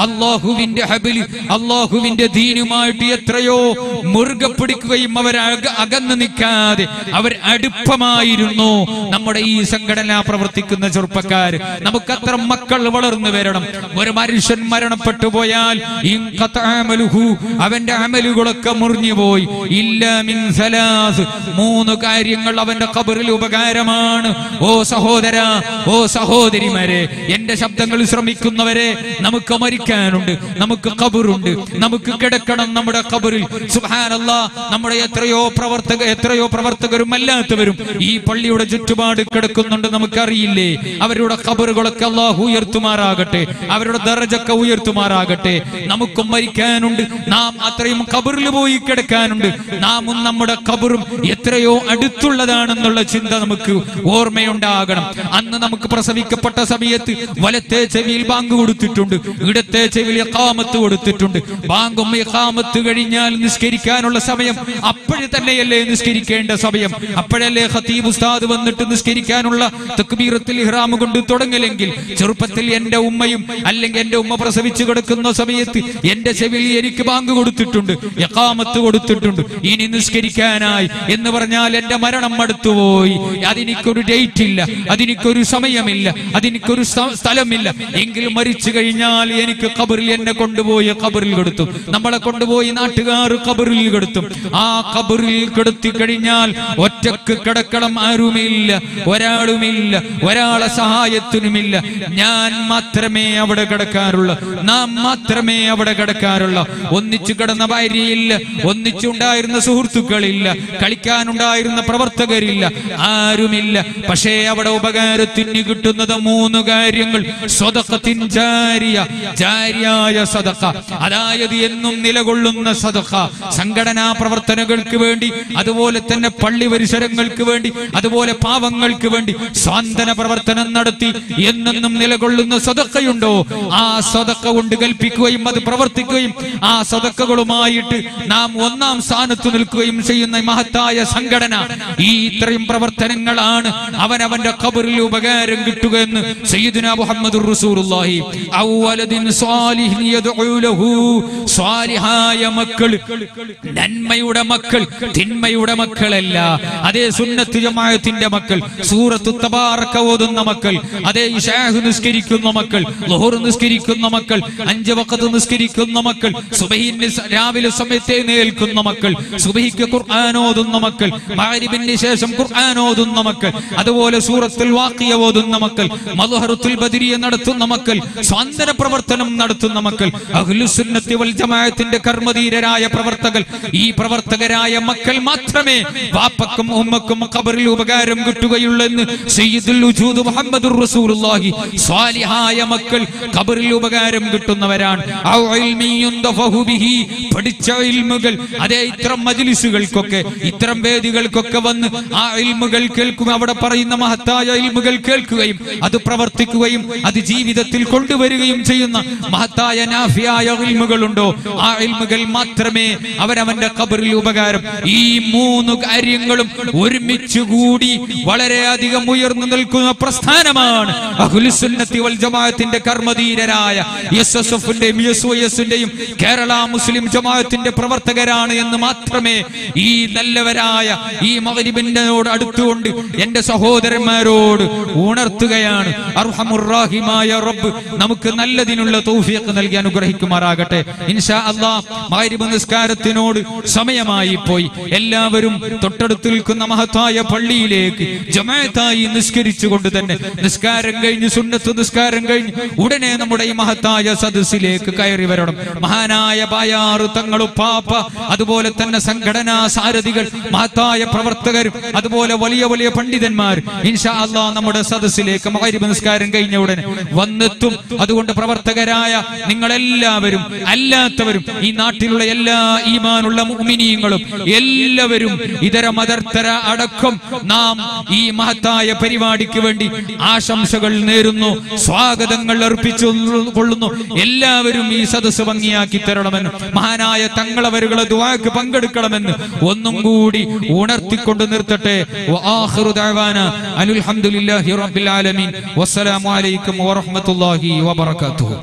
അല്ലാഹുവിന്റെ ഹബിൽ, അല്ലാഹുവിന്റെ ദീനുമായിട്ട് എത്രയോ മുറുകെ പിടിക്കുകയും അവർ അകന്നു നിൽക്കാതെ അവർ അടുപ്പമായിരുന്നു. നമ്മുടെ ഈ സംഘടന പ്രവർത്തിക്കുന്ന ചെറുപ്പക്കാർ, നമുക്ക് അത്ര മക്കൾ വളർന്നു വരണം. ഒരു മനുഷ്യൻ മരണപ്പെട്ടു പോയാൽ അവന്റെ അമലുകളൊക്കെ മുറിഞ്ഞു പോയി. ഇല്ല മിൻ സലാസ്, 3 കാര്യങ്ങൾ അവന്റെ ഖബറിൽ ഉപകാരമാണ്. ഓ സഹോദര, ഓ സഹോദരിമാരെ, എന്റെ ശബ്ദങ്ങൾ ശ്രമിക്കുന്നവരെ, നമുക്ക് മരിക്കാനുണ്ട്, നമുക്ക് ഖബറുണ്ട്, നമുക്ക് കിടക്കണം നമ്മുടെ ഖബറിൽ. സുബ്ഹാനല്ലാഹ്, നമ്മുടെ എത്രയോ പ്രവർത്തകരും അല്ലാത്തവരും ഈ പള്ളിയുടെ ചുറ്റുപാട് കിടക്കുന്നുണ്ട്, നമുക്കറിയില്ലേ? അവരുടെ ഖബറുകളൊക്കെ അല്ലാഹു ഉയർത്തുമാറാകട്ടെ, അവരുടെ ദറജൊക്കെ ഉയർത്തുമാറാകട്ടെ. നമുക്കും മരിക്കാനുണ്ട്, നാം അത്രയും ഖബറിൽ പോയി കിടക്കാനുണ്ട്. നാമും നമ്മുടെ ഖബറും എത്രയോ അടുത്തുള്ളതാണെന്നുള്ള ചിന്ത നമുക്ക് ഓർമ്മയുണ്ടാകണം. അന്ന് നമുക്ക് പ്രസവിക്കപ്പെട്ട സമയത്ത് വലത്തെ ചെവിയിൽ ബാങ്ക് കൊടുത്തിട്ടുണ്ട്, ഇടത്തെ ചെവിയിൽ ഇഖാമത്ത് കൊടുത്തിട്ടുണ്ട്. ബാങ്കും ഇഖാമത്ത് കഴിഞ്ഞാൽ നിസ്കരിക്കാനുള്ള സമയം അപ്പോഴേ തന്നെയല്ലേ നിസ്കരിക്കേണ്ട സമയം? അപ്പോഴല്ലേ ഖതീബ് ഉസ്താദ് വന്നിട്ട് നിസ്കരിക്കാനുള്ള തക്ബീറത്തുൽ ഇഹ്റാം കൊണ്ട് തുടങ്ങലെങ്കിൽ? ചെറുപ്പത്തിൽ എന്റെ ഉമ്മയും അല്ലെങ്കിൽ എന്റെ ഉമ്മ പ്രസവിച്ചു കിടക്കുന്ന സമയത്ത് എന്റെ ചെവിയിൽ എനിക്ക് ബാങ്ക് കൊടുത്തിട്ടുണ്ട്, ഇഖാമത്ത് കൊടുത്തിട്ടുണ്ട്, ഇനി നിസ്കരിക്കാനായി എന്ന് പറഞ്ഞാൽ എന്റെ മരണം അടുത്തുപോയി. അതിനിക്കൊരു ഡേറ്റ് ഇല്ല, അതിനിക്കൊരു സമയമില്ല, അതിനിക്കൊരു സ്ഥലമില്ല. എങ്കിൽ മരിച്ചു കഴിഞ്ഞാൽ എനിക്ക് ഖബറിൽ എന്നെ കൊണ്ടുപോയി ഖബറിൽ കൊടുത്തു, നമ്മളെ കൊണ്ടുപോയി നാട്ടുകാർ ഖബറിൽ കൊടുത്തും. ആ ഖബറിൽ കിടത്തി കഴിഞ്ഞാൽ ഒറ്റക്ക് കിടക്കണം, ആരുമില്ല, ഒരാളുമില്ല, ഒരാളെ സഹായത്തിനുമില്ല. ഞാൻ മാത്രമേ അവിടെ കിടക്കാറുള്ളൂ, നാം മാത്രമേ അവിടെ കിടക്കാറുള്ള. ഒന്നിച്ചു കിടന്ന ഭാര്യയില്ല, ഒന്നിച്ചുണ്ടായിരുന്ന സുഹൃത്തുക്കളില്ല, കളിക്കാനുണ്ടായിരുന്ന പ്രവർത്തകരില്ല, ആരുമില്ല. പക്ഷേ അവിടെ ഉപകാരത്തിന് കിട്ടുന്നത് 3 കാര്യങ്ങൾ. സ്വദഖത്തിൻ ജാരിയ, ജാരിയായ സദഖ, അതായത് എന്നും നിലകൊള്ളുന്ന സദഖ. സംഘടനാ പ്രവർത്തനങ്ങൾക്ക് വേണ്ടി, അതുപോലെ തന്നെ പള്ളി പരിസരങ്ങൾക്ക് വേണ്ടി, അതുപോലെ പാവങ്ങൾക്ക് വേണ്ടി സ്വാന്തന പ്രവർത്തനം നടത്തി എന്നെന്നും നിലകൊള്ളുന്ന സദഖയുണ്ടോ? ആ സദഖ കൊണ്ട് കൽപ്പിക്കുകയും അത് പ്രവർത്തിക്കുകയും ആ സദഖകളുമായിട്ട് നാം 1ാം സ്ഥാനത്ത് നിൽക്കുകയും ചെയ്യുന്ന മഹത്തായ സംഘടന. ഈ ഇത്രയും പ്രവർത്തനങ്ങളാണ് അവനവന്റെ ഖബറിൽ ഉപകാരം കിട്ടുക എന്ന് സയ്യിദുനാ മുഹമ്മദുർ റസൂലുള്ളാഹി. അവ്വലദിൻ സ്വാലിഹിൻ യദ്ഉ ലഹു, സ്വാലിഹായ മക്കൾ, നന്മയുടെ മക്കൾ, തിന്മയുടെ മക്കളല്ല. അതേ സുന്നത്ത് ജമാഅത്തിന്റെ മക്കൾ, സൂറത്തു തബാറക ഓതുന്ന മക്കൾ, അതേ ഇശാ നിസ്കരിക്കുന്ന മക്കൾ, ളുഹർ നിസ്കരിക്കുന്ന നിസ്കരിക്കുന്ന മക്കൾ, 5 വഖത്ത് നിസ്കരിക്കുന്ന മക്കൾ, സുബഹിന് രാവിലെ സമയത്ത് എഴുന്നേൽക്കുന്ന മക്കൾ, സുബഹിക്ക് ഖുർആൻ ഓതുന്ന മക്കൾ, മഗ്രിബിന് ശേഷം ഖുർആൻ ഓതുന്ന മക്കൾ, അതുപോലെ സൂറത്തുൽ വാഖിയ ഓതുന്ന മക്കൾ, മദ്ഹറത്തുൽ ബദരിയ നടത്തുന്ന മക്കൾ, സ്വാതന്ത്ര്യ പ്രവർത്തനം നടത്തുന്ന മക്കൾ, അഹ്ലുസുന്നത്തി വൽ ജമാഅത്തിന്റെ കർമ്മധീരരായ പ്രവർത്തകർ, ഈ പ്രവർത്തകരായ മക്കൾ മാത്രമേ വാപ്പക്കും ഉമ്മക്കും ഖബറിൽ ഉപകാരം കിട്ടുകയുള്ളൂ എന്ന് സയ്യിദുൽ വജൂദ് മുഹമ്മദുർ റസൂലുള്ളാഹി. സ്വാലിഹായ മക്കൾ ഖബറിൽ ഉപകാരം കിട്ടുന്നവരാണ്. ഔ ഇൽമിയുൻ ദഫഹു ബിഹി, പഠിച്ച ഇൽമുകൾ, അതേ ഇത്തരം മജ്ലിസുകൾക്കൊക്കെ ഇത്തരം വേദികൾക്കൊക്കെ വന്ന് ആ ഇൽമുകൾ കേൾക്കുക, അവിടെ പറയുന്ന മഹത്തായ ഇൽമുകൾ കേൾക്കുകയും അത് പ്രവർത്തിക്കുകയും അത് ജീവിതത്തിൽ കൊണ്ടുവരികയും ചെയ്യുന്ന മഹത്തായ നാഫിയായ ഇൽമുകളുണ്ടോ, ആ ഇൽമുകൾ മാത്രമേ അവരവന്റെ ഖബറിൽ ഉപകാരം. ഈ 3 കാര്യങ്ങളും ഒരുമിച്ച് കൂടി വളരെയധികം ഉയർന്നു നിൽക്കുന്ന പ്രസ്ഥാനമാണ് അഹ്ലുസുന്നത്തി വൽ ജമാഅത്തിന്റെ കർമ്മധീരരായ എസ്എസ്എഫിന്റെയും എസ്വൈഎസിന്റെയും കേരള മുസ്ലിം ജമാഅത്തിന്റെ പ്രവർത്തകരാണ് എന്ന് മാത്രമേ ഈ നല്ലവരായ ഈ മഗ്രിബിനോട് അടുത്തുകൊണ്ട് എന്റെ സഹോദരന്മാരോട് ഉണർത്തുകയാണ്. അർഹമുർ റഹീമായ റബ്ബ് നമുക്ക് നല്ലതിനുള്ള തൗഫീഖ് നൽകി അനുഗ്രഹിക്കുമാറാകട്ടെ. ഇൻഷാ അല്ലാഹ് മഗ്രിബ് നിസ്കാരത്തിനോട് സമയമായി പോയി. എല്ലാവരും തൊട്ടടുത്ത് നിൽക്കുന്ന മഹത്തായ പള്ളിയിലേക്ക് ജമാഅത്തായി നിസ്കരിച്ചുകൊണ്ട് തന്നെ നിസ്കാരം കഴിഞ്ഞ് സുന്നത്ത് നിസ്കാരം കഴിഞ്ഞ് ഉടനെ നമ്മുടെ ഈ മഹത്തായ സദസ്സിലേക്ക് കയറി വരണം. മഹാനായ ബായാറ് തങ്ങളുപ്പാപ്പ, അതുപോലെ തന്നെ സംഘടനാ സാരഥികൾ, മഹത്തായ പ്രവർത്തകർ, അതുപോലെ വലിയ വലിയ പണ്ഡിതന്മാർ ഇൻഷാ അല്ലാഹ് നമ്മുടെ സദസ്സിലേക്ക് മഗ്രിബ് നിസ്കാരം കഴിഞ്ഞ ഉടനെ വന്നെത്തും. അതുകൊണ്ട് പ്രവർത്തകരായ നിങ്ങളെല്ലാവരും അല്ലാത്തവരും ഈ നാട്ടിലുള്ള എല്ലാ ഈമാനുള്ള മുഅ്മിനീങ്ങളും എല്ലാവരും ഇതര മതസ്ഥര അടക്കം നാം ഈ മഹത്തായ പരിപാടിക്ക് വേണ്ടി ആശംസകൾ നേരുന്നു, സ്വാഗതങ്ങൾ അർപ്പിച്ചു കൊള്ളുന്നു. എല്ലാവരും ഈ സദസ്സ് ഭംഗിയാക്കി തരണമെന്ന്, മഹാനായ തങ്ങളവരുകളെ ദുആക്ക് പങ്കെടുക്കണമെന്ന് ഒന്നും കൂടി ഉണർത്തിക്കൊണ്ട് നിർത്തട്ടെ. വആഖിറു ദഅവാനാ അൽഹംദുലില്ലാഹി റബ്ബിൽ ആലമീൻ. വസ്സലാമു അലൈക്കും വറഹ്മത്തുള്ളാഹി വബറകാതുഹു.